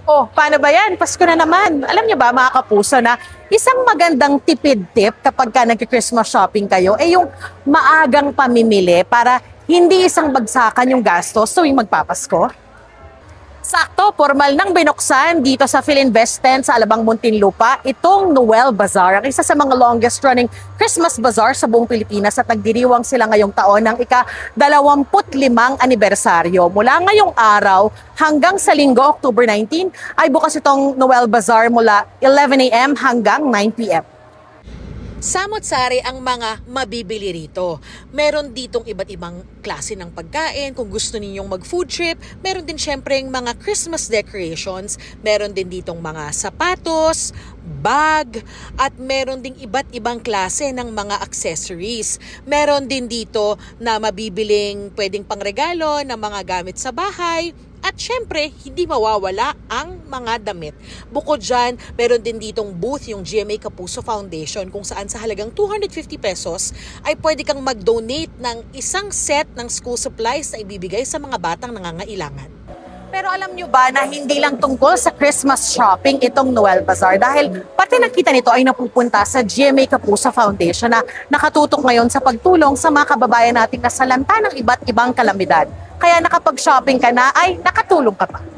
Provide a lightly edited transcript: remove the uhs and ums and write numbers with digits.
Oh, paano ba yan? Pasko na naman. Alam niyo ba, mga kapuso, na isang magandang tipid tip kapag ka nag-Christmas shopping kayo, ay yung maagang pamimili para hindi isang bagsakan yung gastos tuwing magpapasko. Sakto, formal nang binuksan dito sa Philinvest 10 sa Alabang Muntinlupa itong Noel Bazaar, ang isa sa mga longest running Christmas bazaar sa buong Pilipinas at nagdiriwang sila ngayong taon ng ika-25 anibersaryo. Mula ngayong araw hanggang sa Linggo, October 19, ay bukas itong Noel Bazaar mula 11 a.m. hanggang 9 p.m. Samot-sari ang mga mabibili rito. Meron ditong iba't ibang klase ng pagkain. Kung gusto ninyong mag-food trip, meron din syempre yung mga Christmas decorations. Meron din ditong mga sapatos, bag, at meron ding iba't ibang klase ng mga accessories. Meron din dito na mabibiling pwedeng pangregalo ng mga gamit sa bahay. At syempre, hindi mawawala ang mga damit. Bukod dyan, meron din ditong booth yung GMA Kapuso Foundation kung saan sa halagang 250 pesos ay pwede kang mag-donate ng isang set ng school supplies na ibibigay sa mga batang nangangailangan. Pero alam nyo ba na hindi lang tungkol sa Christmas shopping itong Noel Bazaar dahil pati nakita nito ay napupunta sa GMA Kapuso Foundation na nakatutok ngayon sa pagtulong sa mga kababayan nating nasalanta ng iba't ibang kalamidad. Kaya nakapag-shopping ka na ay nakatulong ka pa.